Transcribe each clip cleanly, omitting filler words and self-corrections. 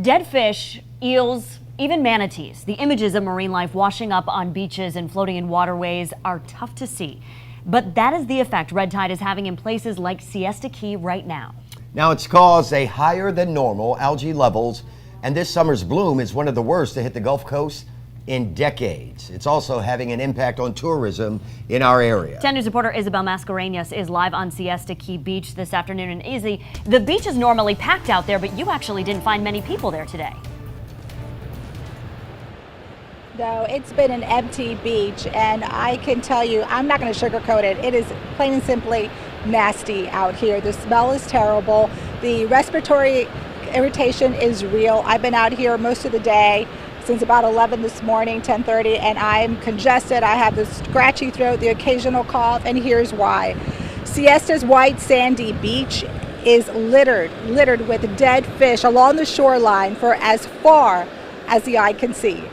Dead fish, eels, even manatees. The images of marine life washing up on beaches and floating in waterways are tough to see. But that is the effect red tide is having in places like Siesta Key right now. Now it's caused a higher than normal algae levels, and this summer's bloom is one of the worst to hit the Gulf Coast in decades. It's also having an impact on tourism in our area. 10 News reporter Isabel Mascareñas is live on Siesta Key Beach this afternoon. And Izzy, the beach is normally packed out there, but you actually didn't find many people there today. No, it's been an empty beach, and I can tell you, I'm not going to sugarcoat it. It is plain and simply nasty out here. The smell is terrible. The respiratory irritation is real. I've been out here most of the day since about 11 this morning, 10:30, and I'm congested. I have the scratchy throat, the occasional cough, and here's why. Siesta's white sandy beach is littered with dead fish along the shoreline for as far as the eye can see.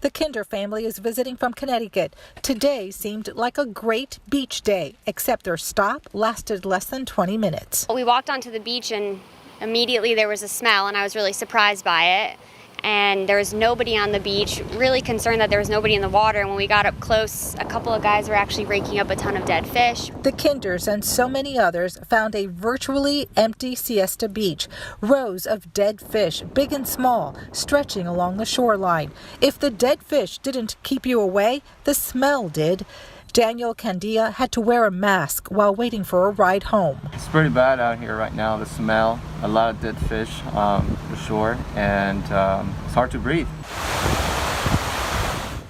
The Kinder family is visiting from Connecticut. Today seemed like a great beach day, except their stop lasted less than 20 minutes. We walked onto the beach and immediately there was a smell, and I was really surprised by it. And there was nobody on the beach, really concerned that there was nobody in the water. And when we got up close, a couple of guys were actually raking up a ton of dead fish. The Kinders and so many others found a virtually empty Siesta Beach. Rows of dead fish, big and small, stretching along the shoreline. If the dead fish didn't keep you away, the smell did. Daniel Candia had to wear a mask while waiting for a ride home. It's pretty bad out here right now, the smell, a lot of dead fish for sure, and it's hard to breathe.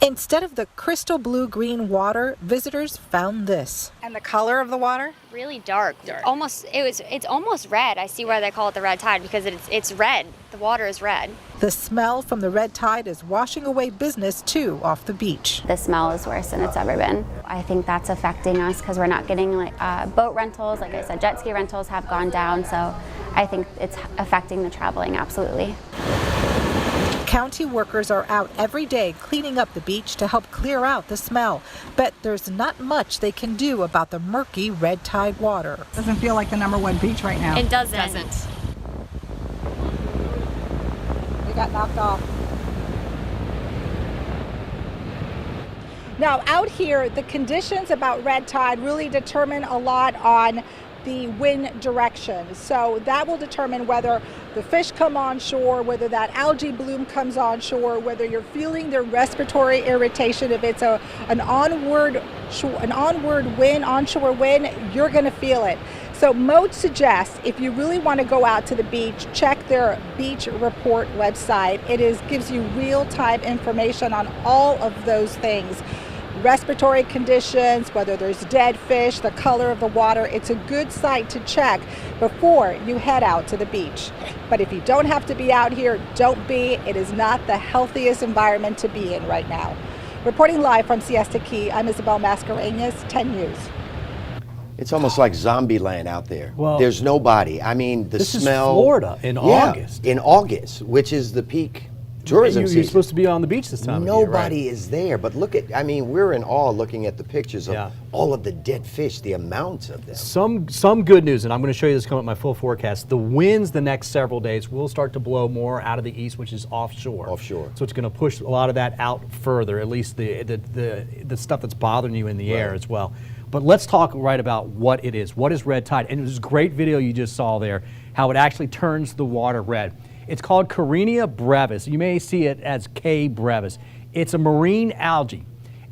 Instead of the crystal blue-green water, visitors found this. And the color of the water? Really dark. It's almost red. I see why they call it the red tide, because it's red. The water is red. The smell from the red tide is washing away business too off the beach. The smell is worse than it's ever been. I think that's affecting us because we're not getting boat rentals. Like I said, jet ski rentals have gone down, so I think it's affecting the traveling absolutely. County workers are out every day cleaning up the beach to help clear out the smell. But there's not much they can do about the murky red tide water. Doesn't feel like the #1 beach right now. It doesn't. We got knocked off. Now out here, the conditions about red tide really determine a lot on the wind direction. So that will determine whether the fish come on shore, whether that algae bloom comes on shore, whether you're feeling the respiratory irritation. If it's an onward wind, onshore wind, you're going to feel it. So Mode suggests if you really want to go out to the beach, check their beach report website. It gives you real-time information on all of those things. Respiratory conditions, whether there's dead fish, the color of the water. It's a good site to check before you head out to the beach. But if you don't have to be out here, don't be. It is not the healthiest environment to be in right now. Reporting live from Siesta Key, I'm Isabel Mascareñas, 10 News. It's almost like zombie land out there. Well, there's nobody. I mean, the this smell. Is Florida in August. In August, which is the peak tourism You're season. supposed to be on the beach this time of year, right? Nobody is there, but look at, I mean, we're in awe looking at the pictures of all of the dead fish, the amounts of them. Some good news, and I'm going to show you this coming up in my full forecast. The winds the next several days will start to blow more out of the east, which is offshore. Offshore. So it's going to push a lot of that out further, at least the stuff that's bothering you in the air as well. But let's talk right about what it is. What is red tide? And it was a great video you just saw there, how it actually turns the water red. It's called Carenia brevis. You may see it as K. brevis. It's a marine algae,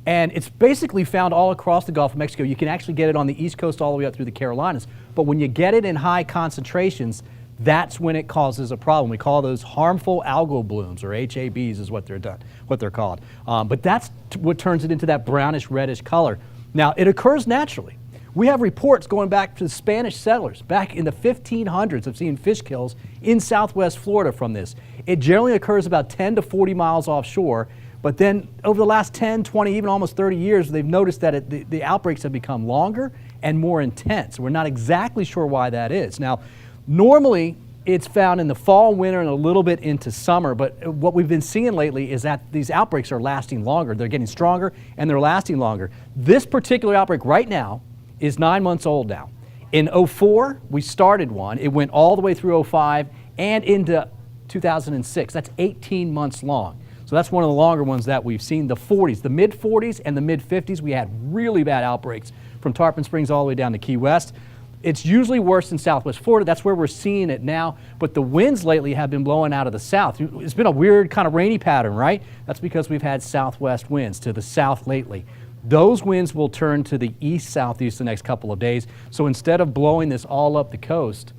and it's basically found all across the Gulf of Mexico. You can actually get it on the East Coast all the way up through the Carolinas. But when you get it in high concentrations, that's when it causes a problem. We call those harmful algal blooms, or HABs is what they're called. But that's what turns it into that brownish reddish color. Now, it occurs naturally. We have reports going back to the Spanish settlers back in the 1500s of seeing fish kills in southwest Florida from this. It generally occurs about 10 to 40 miles offshore, but then over the last 10, 20, even almost 30 years, they've noticed that the outbreaks have become longer and more intense. We're not exactly sure why that is. Now, normally it's found in the fall, winter, and a little bit into summer, but what we've been seeing lately is that these outbreaks are lasting longer. They're getting stronger and they're lasting longer. This particular outbreak right now is 9 months old now. In 04, we started one. It went all the way through 05 and into 2006. That's 18 months long. So that's one of the longer ones that we've seen. The 40s, the mid 40s and the mid 50s, we had really bad outbreaks from Tarpon Springs all the way down to Key West. It's usually worse in Southwest Florida. That's where we're seeing it now. But the winds lately have been blowing out of the south. It's been a weird kind of rainy pattern, right? That's because we've had southwest winds to the south lately. Those winds will turn to the east-southeast the next couple of days. So instead of blowing this all up the coast,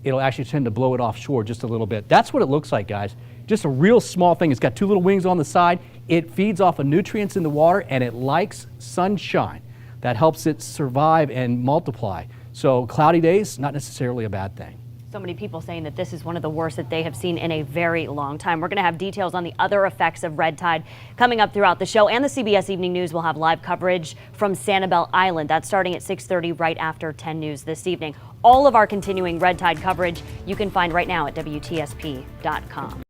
it'll actually tend to blow it offshore just a little bit. That's what it looks like, guys. Just a real small thing. It's got two little wings on the side. It feeds off of nutrients in the water, and it likes sunshine. That helps it survive and multiply. So cloudy days, not necessarily a bad thing. So many people saying that this is one of the worst that they have seen in a very long time. We're going to have details on the other effects of red tide coming up throughout the show, and the CBS Evening News will have live coverage from Sanibel Island. That's starting at 6:30 right after 10 News this evening. All of our continuing red tide coverage you can find right now at WTSP.com.